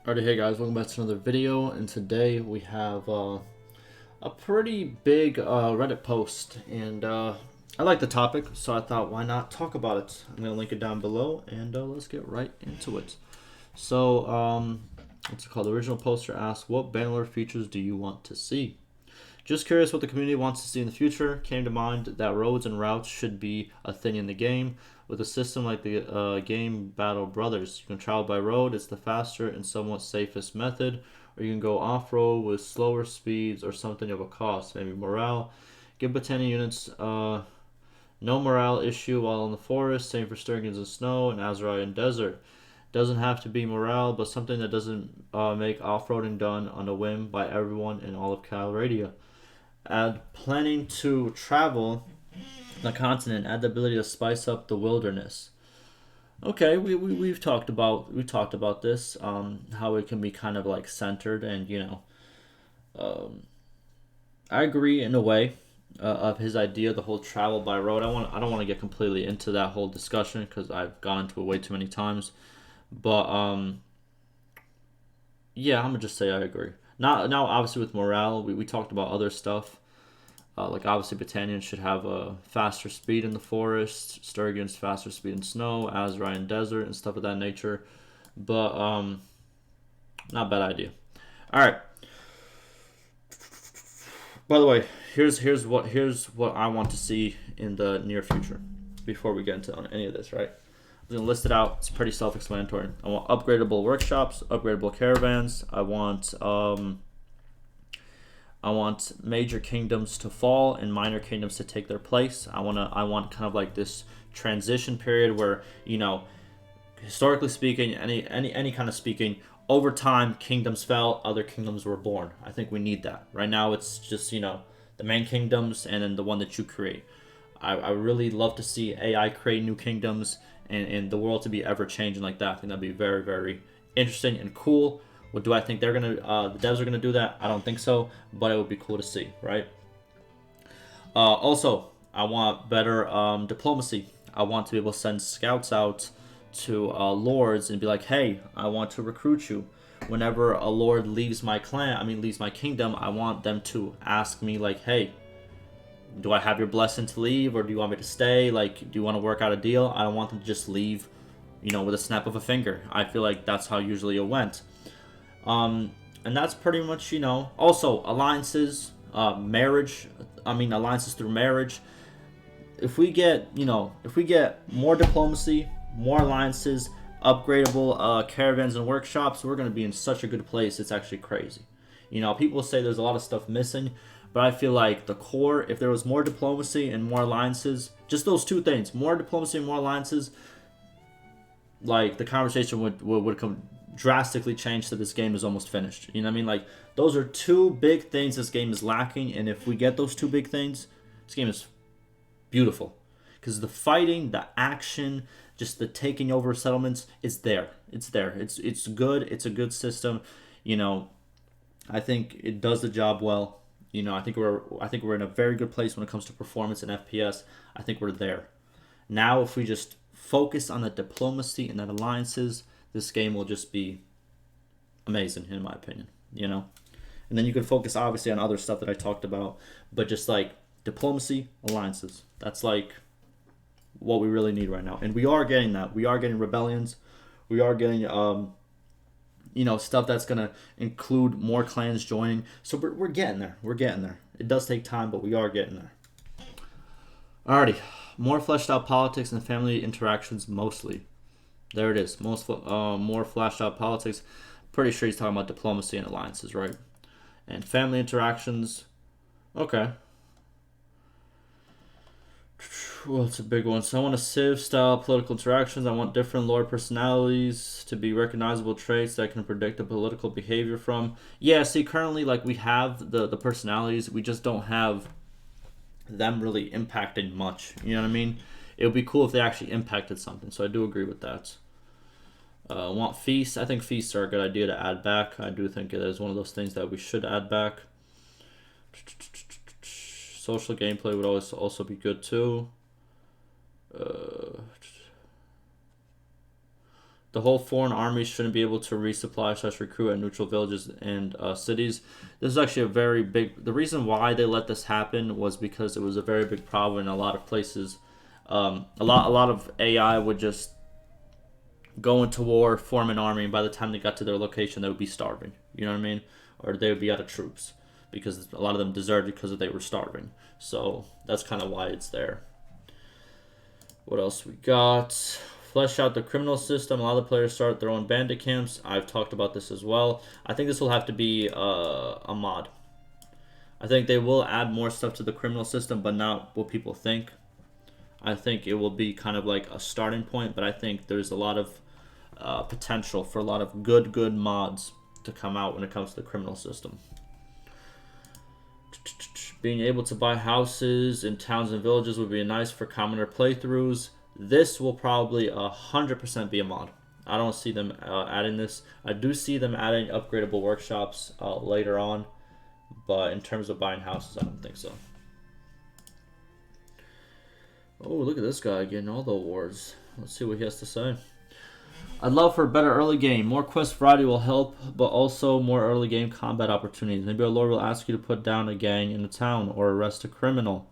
Alrighty, hey guys, welcome back to another video, and today we have a pretty big Reddit post, and I like the topic, so I thought why not talk about it. I'm going to link it down below, and let's get right into it. So, what's it called? The original poster asks, what Bannerlord features do you want to see? Just curious what the community wants to see in the future. Came to mind that roads and routes should be a thing in the game. With a system like the game Battle Brothers, you can travel by road. It's the faster and somewhat safest method. Or you can go off-road with slower speeds or something of a cost. Maybe morale. Give Botanic units no morale issue while in the forest. Same for Sturgeons and Snow and Azarian Desert. Doesn't have to be morale, but something that doesn't make off-roading done on a whim by everyone in all of Calradia. Add planning to travel the continent. Add the ability to spice up the wilderness. Okay, we've talked about this. How it can be kind of like centered, and I agree in a way of his idea, the whole travel by road. I don't want to get completely into that whole discussion because I've gone into it way too many times. But yeah, I'm gonna just say I agree. Now, obviously with morale, we talked about other stuff. Like obviously, Botanians should have a faster speed in the forest, Sturgeons faster speed in snow, Azarian Desert, and stuff of that nature. But not a bad idea. All right. By the way, here's what I want to see in the near future. Before we get into any of this, right? I'm gonna list it out. It's pretty self-explanatory. I want upgradable workshops, upgradable caravans. I want major kingdoms to fall and minor kingdoms to take their place. I want kind of like this transition period where, historically speaking, any kind of speaking, over time kingdoms fell, other kingdoms were born. I think we need that. Right now it's just, the main kingdoms and then the one that you create. I really love to see AI create new kingdoms and the world to be ever changing like that. I think that'd be very, very interesting and cool. What do I think they're gonna? The devs are gonna do that? I don't think so, but it would be cool to see, right? Also, I want better diplomacy. I want to be able to send scouts out to lords and be like, "Hey, I want to recruit you." Whenever a lord leaves my leaves my kingdom, I want them to ask me like, "Hey, do I have your blessing to leave, or do you want me to stay? Like, do you want to work out a deal?" I don't want them to just leave, with a snap of a finger. I feel like that's how usually it went. And that's pretty much, also alliances, marriage. Alliances through marriage. If we get more diplomacy, more alliances, upgradable caravans and workshops, we're going to be in such a good place. It's actually crazy. People say there's a lot of stuff missing, but I feel like the core, if there was more diplomacy and more alliances, just those two things, more diplomacy and more alliances, like the conversation would come drastically change that this game is almost finished. You know what I mean? Like, those are two big things this game is lacking, and if we get those two big things, this game is beautiful. Because the fighting, the action, just the taking over settlements, is there. It's there. It's good. It's a good system. I think it does the job well. I think we're in a very good place when it comes to performance and FPS. I think we're there. Now, if we just focus on the diplomacy and the alliances, this game will just be amazing, in my opinion, And then you can focus, obviously, on other stuff that I talked about, but just, like, diplomacy, alliances. That's, like, what we really need right now. And we are getting that. We are getting rebellions. We are getting, stuff that's going to include more clans joining. So we're getting there. We're getting there. It does take time, but we are getting there. Alrighty. More fleshed out politics and family interactions, mostly. There it is. More flashed out politics. Pretty sure he's talking about diplomacy and alliances, right? And family interactions. Okay. Well, it's a big one. So I want a Civ-style political interactions. I want different lord personalities to be recognizable traits that I can predict the political behavior from. Yeah, see, currently, like, we have the personalities. We just don't have them really impacting much. You know what I mean? It would be cool if they actually impacted something, so I do agree with that. Want feasts. I think feasts are a good idea to add back. I do think it is one of those things that we should add back. Social gameplay would also be good too. The whole foreign army shouldn't be able to resupply / recruit at neutral villages and cities. This is actually a very big. The reason why they let this happen was because it was a very big problem in a lot of places. A lot of AI would just go into war, form an army, and by the time they got to their location, they would be starving. You know what I mean? Or they would be out of troops because a lot of them deserted because they were starving. So that's kind of why it's there. What else we got? Flesh out the criminal system. Allow the players start their own bandit camps. I've talked about this as well. I think this will have to be a mod. I think they will add more stuff to the criminal system, but not what people think. I think it will be kind of like a starting point, but I think there's a lot of potential for a lot of good mods to come out when it comes to the criminal system. Being able to buy houses in towns and villages would be nice for commoner playthroughs. This will probably 100% be a mod. I don't see them adding this. I do see them adding upgradable workshops later on, but in terms of buying houses, I don't think so. Oh, look at this guy getting all the awards. Let's see what he has to say. I'd love for a better early game. More quest variety will help, but also more early game combat opportunities. Maybe a lord will ask you to put down a gang in the town or arrest a criminal.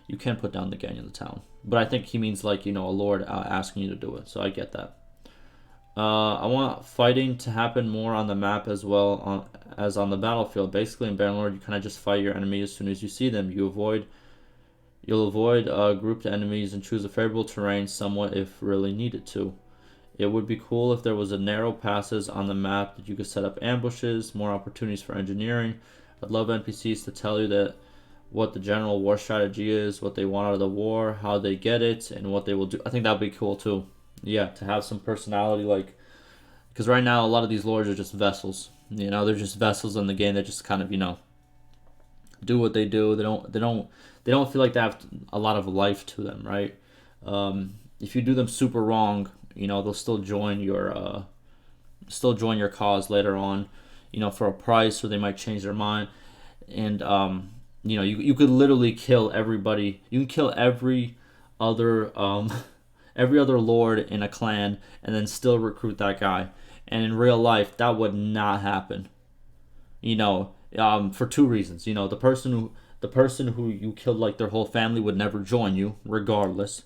You can put down the gang in the town. But I think he means like, you know, a lord asking you to do it. So I get that. I want fighting to happen more on the map as well as on the battlefield. Basically in Bannerlord, you kind of just fight your enemy as soon as you see them. You'll avoid grouped enemies and choose a favorable terrain somewhat if really needed to. It would be cool if there was a narrow passes on the map that you could set up ambushes, more opportunities for engineering. I'd love NPCs to tell you that what the general war strategy is, what they want out of the war, how they get it, and what they will do. I think that would be cool too. Yeah, to have some personality, like, because right now a lot of these lords are just vessels. You know, they're just vessels in the game that just kind of, you know, do what they do. They don't feel like they have a lot of life to them, right? If you do them super wrong, you know, they'll still join your cause later on, you know, for a price, or they might change their mind. And you know, you could literally kill everybody. You can kill every other lord in a clan and then still recruit that guy. And in real life, that would not happen. You know, for two reasons. You know, the person who you killed like their whole family would never join you, regardless.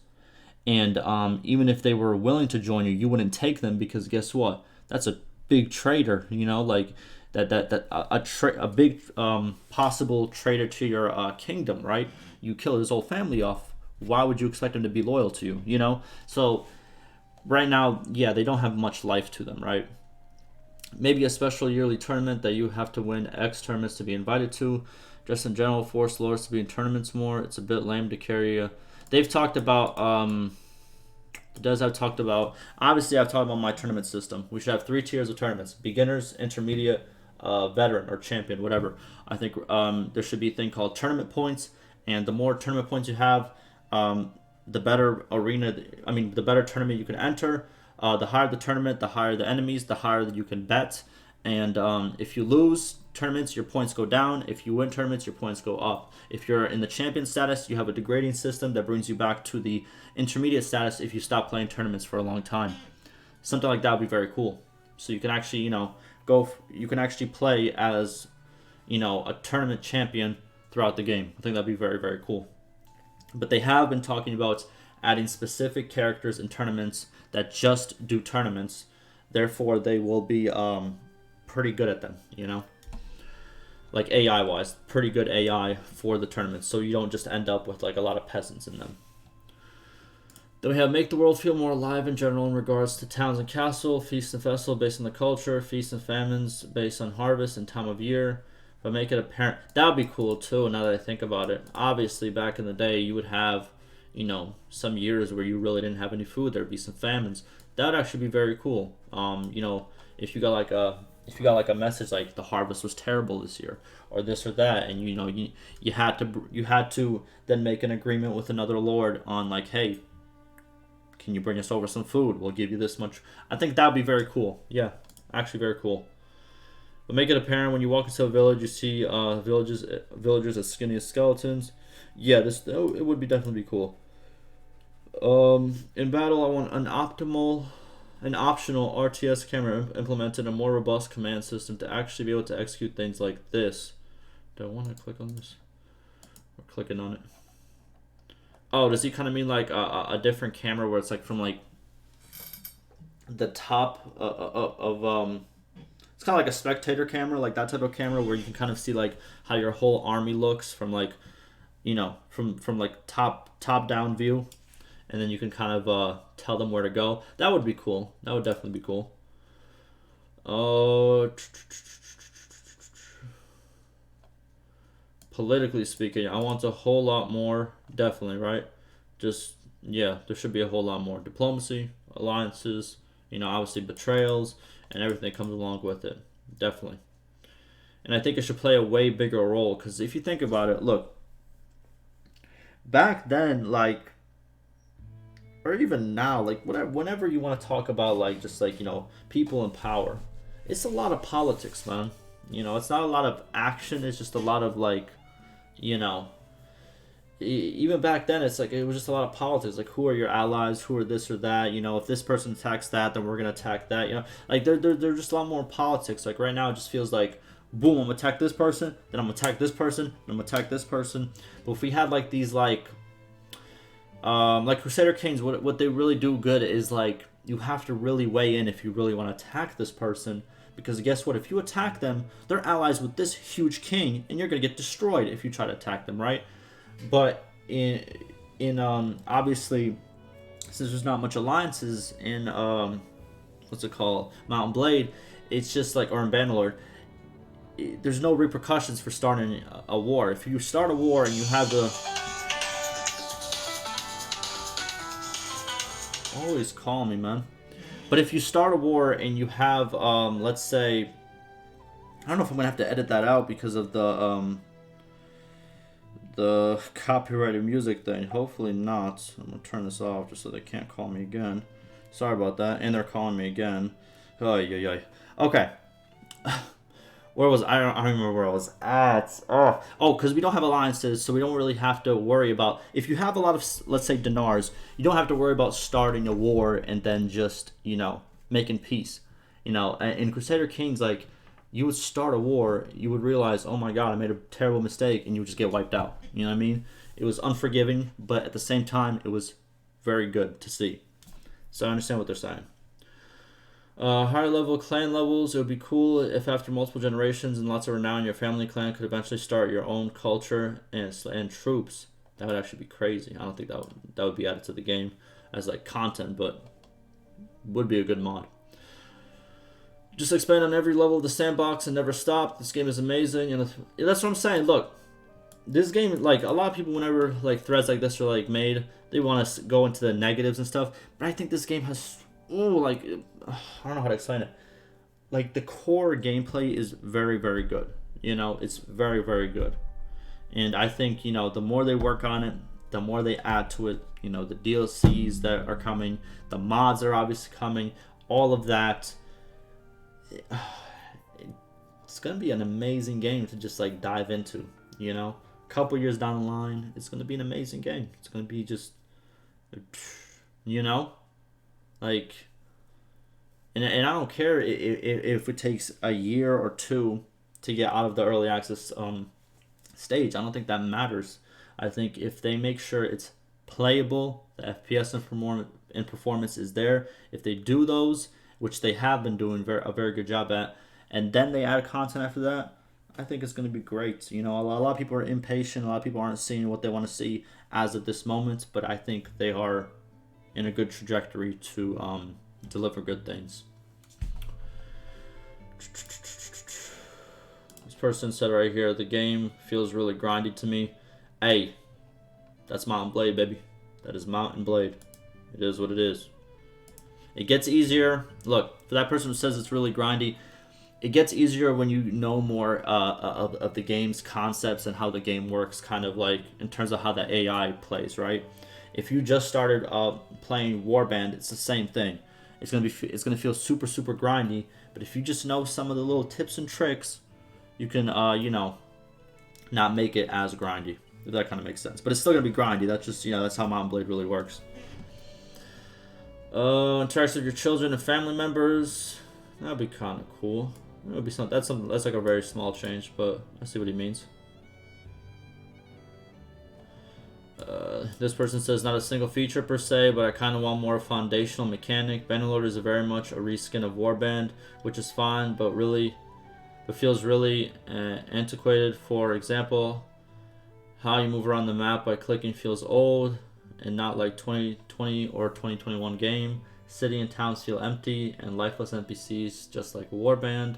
And even if they were willing to join you, you wouldn't take them because guess what? That's a big traitor. You know, like a big possible traitor to your kingdom, right? You kill his whole family off. Why would you expect him to be loyal to you? You know, so right now, yeah, they don't have much life to them, right? Maybe a special yearly tournament that you have to win X tournaments to be invited to. Just in general, force lords to be in tournaments more. It's a bit lame to carry a... They've talked about... I've talked about my tournament system. We should have 3 tiers of tournaments: beginners, intermediate, veteran, or champion, whatever. I think there should be a thing called tournament points, and the more tournament points you have, the better the better tournament you can enter. The higher the tournament, the higher the enemies, the higher that you can bet. And if you lose tournaments, your points go down. If you win tournaments, your points go up. If you're in the champion status, you have a degrading system that brings you back to the intermediate status if you stop playing tournaments for a long time. Something like that would be very cool. So you can actually, you can actually play as, a tournament champion throughout the game. I think that'd be very, very cool. But they have been talking about adding specific characters in tournaments that just do tournaments. Therefore, they will be pretty good at them, like AI-wise, pretty good AI for the tournaments, so you don't just end up with like a lot of peasants in them. Then we have make the world feel more alive in general in regards to towns and castle, feast and festival based on the culture, feast and famines based on harvest and time of year, but make it apparent. That would be cool too, now that I think about it. Obviously, back in the day, you would have, some years where you really didn't have any food. There'd be some famines. That would actually be very cool. If you got like a message like the harvest was terrible this year, or this or that, and you had to then make an agreement with another lord on like, hey, can you bring us over some food? We'll give you this much. I think that would be very cool. Yeah, actually very cool. But make it apparent when you walk into a village, you see villagers as skinny as skeletons. Yeah, it would be definitely be cool. In battle, I want an optimal An optional RTS camera implemented a more robust command system to actually be able to execute things like this. Do I want to click on this? Or clicking on it. Oh, does he kind of mean like a different camera where it's like from like the top of it's kind of like a spectator camera, like that type of camera where you can kind of see like how your whole army looks from like, you know, from like top down view, and then you can kind of tell them where to go. That would be cool. That would definitely be cool. Oh, politically speaking, I want a whole lot more. Definitely, right? Just, yeah, there should be a whole lot more diplomacy, alliances, you know, obviously betrayals, and everything that comes along with it. Definitely. And I think it should play a way bigger role, because if you think about it, look, back then, like, or even now, like, whenever you want to talk about, like, just like, you know, people in power, it's a lot of politics, man. You know, it's not a lot of action, it's just a lot of, like, you know, even back then, it's like it was just a lot of politics. Like, who are your allies? Who are this or that? You know, if this person attacks that, then we're gonna attack that. You know, like they're just a lot more politics. Like right now, it just feels like, boom, I'm gonna attack this person, then I'm gonna attack this person, then I'm gonna attack this person. But if we had like these like Crusader Kings, what they really do good is like you have to really weigh in if you really want to attack this person. Because guess what? If you attack them, they're allies with this huge king, and you're gonna get destroyed if you try to attack them, right? But in obviously, since there's not much alliances in what's it called, Mount and Blade, it's just like, or in Bannerlord, there's no repercussions for starting a war. If you start a war and you have the always call me, man. But if you start a war and you have let's say, I don't know if I'm gonna have to edit that out because of the copyrighted music thing. Hopefully not. I'm gonna turn this off just so they can't call me again. Sorry about that. And they're calling me again. Oh yeah. Okay. Where was I? I don't remember where I was at. Oh, because we don't have alliances, so we don't really have to worry about. If you have a lot of, let's say, dinars, you don't have to worry about starting a war and then just, you know, making peace. You know, in Crusader Kings, like, you would start a war, you would realize, oh my god, I made a terrible mistake, and you would just get wiped out. You know what I mean? It was unforgiving, but at the same time, it was very good to see. So I understand what they're saying. Higher level clan levels, it would be cool if after multiple generations and lots of renown, your family clan could eventually start your own culture and troops. That would actually be crazy. I don't think that would be added to the game as like content, but would be a good mod. Just expand on every level of the sandbox and never stop. This game is amazing, and that's what I'm saying. Look, this game, like, a lot of people, whenever like threads like this are like made, they want to go into the negatives and stuff. But I think this game has, I don't know how to explain it. Like, the core gameplay is very, very good. You know, it's very, very good. And I think, you know, the more they work on it, the more they add to it. You know, the DLCs that are coming, the mods are obviously coming, all of that. It's gonna be an amazing game to just like dive into. You know, a couple years down the line, it's gonna be an amazing game. It's gonna be just, you know, like, and I don't care if it takes a year or two to get out of the early access stage. I don't think that matters. I think if they make sure it's playable, the FPS and performance is there. If they do those, which they have been doing a very good job at, and then they add content after that, I think it's going to be great. You know, a lot of people are impatient. A lot of people aren't seeing what they want to see as of this moment, but I think they are in a good trajectory to deliver good things. This person said right here, the game feels really grindy to me. Hey, that's Mount and Blade, baby. That is Mount and Blade. It is what it is. It gets easier. Look, for that person who says it's really grindy, it gets easier when you know more of the game's concepts and how the game works, kind of like in terms of how the AI plays, right? If you just started playing Warband, it's the same thing. It's gonna feel super grindy. But if you just know some of the little tips and tricks, you can you know, not make it as grindy. If that kind of makes sense. But it's still gonna be grindy. That's just, you know, that's how Mount and Blade really works. Interaction with your children and family members. That'd be kind of cool. That would be something. That's something. That's like a very small change, but I see what he means. This person says not a single feature per se, but I kind of want more foundational mechanic. Bannerlord is very much a reskin of Warband, which is fine, but feels really antiquated. For example, how you move around the map by clicking feels old and not like 2020 or 2021 game. City and towns feel empty and lifeless NPCs, just like Warband.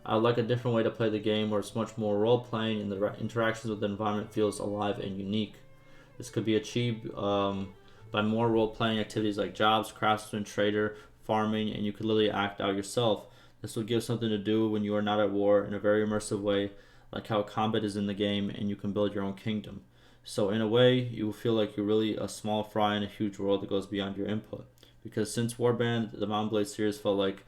I like a different way to play the game where it's much more role-playing and the interactions with the environment feels alive and unique. This could be achieved by more role-playing activities like jobs, craftsman, trader, farming, and you could literally act out yourself. This will give something to do when you are not at war in a very immersive way, like how combat is in the game and you can build your own kingdom. So in a way, you will feel like you're really a small fry in a huge world that goes beyond your input. Because since Warband, the Mount Blade series felt like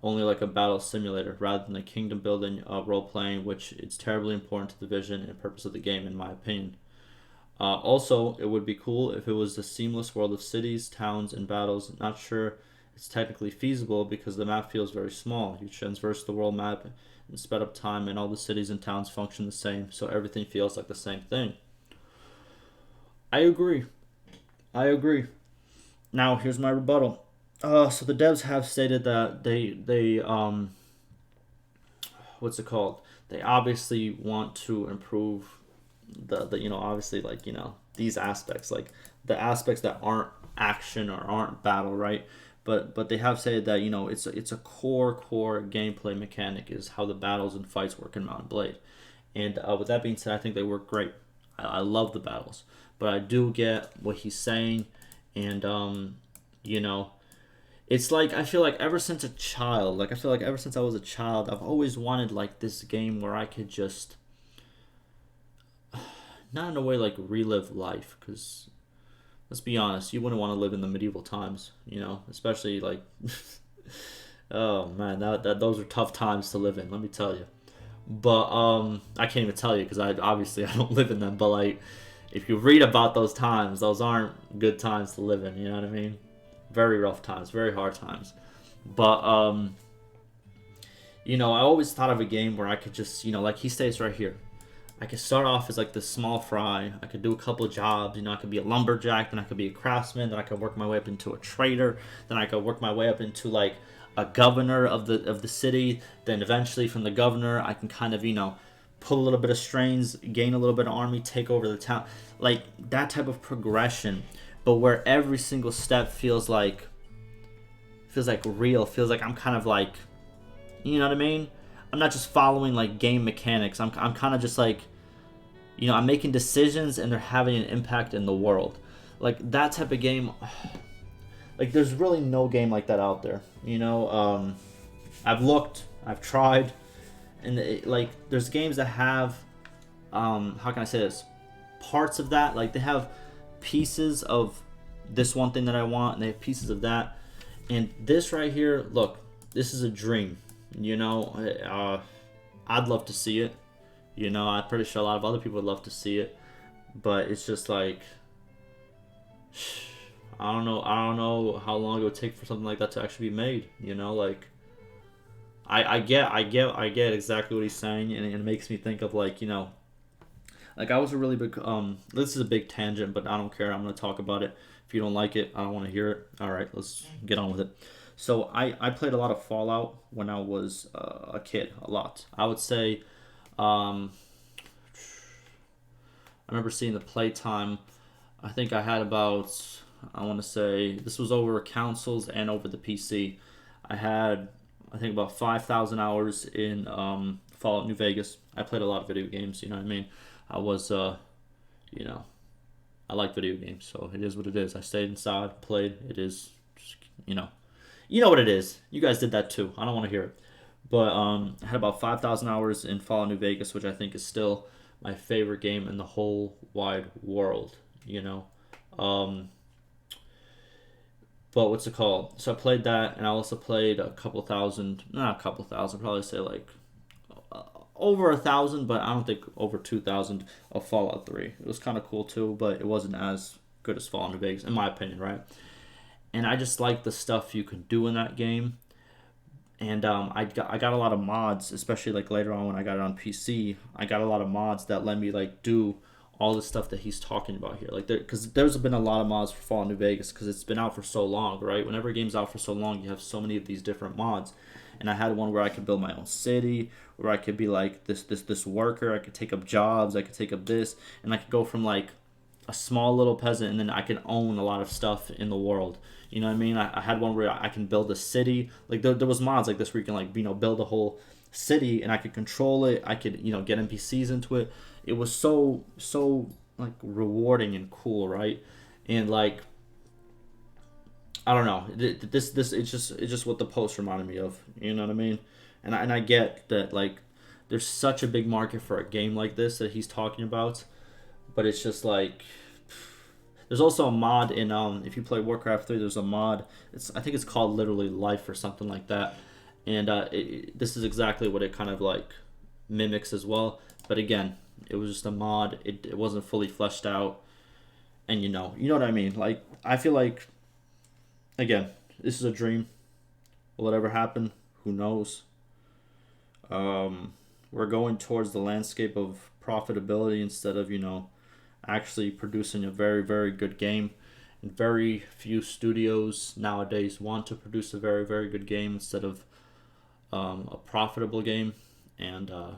only like a battle simulator rather than a kingdom building role-playing, which is terribly important to the vision and purpose of the game in my opinion. Also, it would be cool if it was a seamless world of cities, towns, and battles. Not sure it's technically feasible because the map feels very small. You transverse the world map and sped up time, and all the cities and towns function the same, so everything feels like the same thing. I agree. Now, here's my rebuttal. So the devs have stated that they what's it called? They obviously want to improve the obviously like these aspects, like the aspects that aren't action or aren't battle, right? But they have said that it's a core gameplay mechanic is how the battles and fights work in Mount Blade. And with that being said, I think they work great. I love the battles, but I do get what he's saying, and it's like I feel like ever since I was a child, I've always wanted like this game where I could just not in a way like relive life, because let's be honest, you wouldn't want to live in the medieval times, especially like oh man, that those are tough times to live in, let me tell you. But I can't even tell you because I don't live in them, but like if you read about those times, those aren't good times to live in, you know what I mean? Very rough times, very hard times. But I always thought of a game where I could just, like he states right here, I could start off as like this small fry. I could do a couple of jobs. I could be a lumberjack, then I could be a craftsman, then I could work my way up into a trader, then I could work my way up into like a governor of the city. Then eventually from the governor, I can kind of pull a little bit of strings, gain a little bit of army, take over the town, like that type of progression. But where every single step feels like real, feels like I'm kind of like, you know what I mean? I'm not just following like game mechanics. I'm kind of just like, I'm making decisions and they're having an impact in the world. Like that type of game, like there's really no game like that out there. I've looked, I've tried, and there's games that have, how can I say this? Parts of that, like they have pieces of this one thing that I want, and they have pieces of that. And this right here, look, this is a dream. I'd love to see it. I'm pretty sure a lot of other people would love to see it, but it's just like I don't know how long it would take for something like that to actually be made. Like I get exactly what he's saying, and it makes me think of like like I was a really big this is a big tangent, but I don't care. I'm gonna talk about it. If you don't like it, I don't want to hear it. All right, let's get on with it. So I played a lot of Fallout when I was a kid, a lot. I would say, I remember seeing the playtime. I think I had about, I want to say, this was over consoles and over the PC. I had, I think, about 5,000 hours in Fallout New Vegas. I played a lot of video games, you know what I mean? I was, I like video games, so it is what it is. I stayed inside, played. It is, you know what it is. You guys did that too. I don't want to hear it. But I had about 5,000 hours in Fallout New Vegas, which I think is still my favorite game in the whole wide world, But what's it called? So I played that, and I also played probably say like over 1,000, but I don't think over 2,000 of Fallout 3. It was kind of cool too, but it wasn't as good as Fallout New Vegas, in my opinion, right? and I just like the stuff you can do in that game. And I got a lot of mods, especially like later on when I got it on PC. I got a lot of mods that let me like do all the stuff that he's talking about here. Like, because there's been a lot of mods for Fallout New Vegas because it's been out for so long, right? Whenever a game's out for so long, you have so many of these different mods. And I had one where I could build my own city, where I could be like this worker. I could take up jobs. I could take up this, and I could go from like a small little peasant, and then I can own a lot of stuff in the world. You know what I mean? I had one where I can build a city. Like there was mods like this where you can like build a whole city, and I could control it. I could get NPCs into it. It was so like rewarding and cool, right? And like I don't know, this it's just what the post reminded me of. You know what I mean? And I get that like there's such a big market for a game like this that he's talking about, but it's just like there's also a mod in if you play Warcraft 3, there's a mod. I think it's called literally Life or something like that, and this is exactly what it kind of like mimics as well. But again, it was just a mod. It wasn't fully fleshed out, and you know what I mean. Like I feel like again, this is a dream. Will it ever happen? Who knows? We're going towards the landscape of profitability instead of actually producing a very, very good game. And very few studios nowadays want to produce a very, very good game instead of a profitable game. And I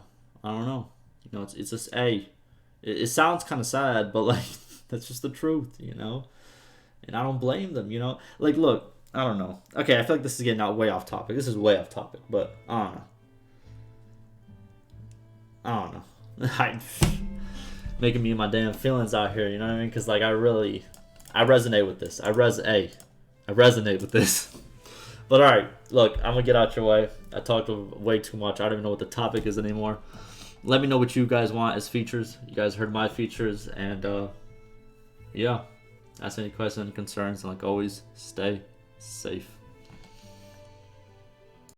don't know. It's just it sounds kind of sad, but like that's just the truth, And I don't blame them, Like, look, I don't know. Okay, I feel like this is getting way off topic. This is way off topic, but I don't know. Making me my damn feelings out here, you know what I mean? Because like I resonate with this. I resonate with this. But all right, look, I'm gonna get out your way. I talked way too much. I don't even know what the topic is anymore. Let me know what you guys want as features. You guys heard my features, and yeah, ask any questions and concerns. And like always, stay safe.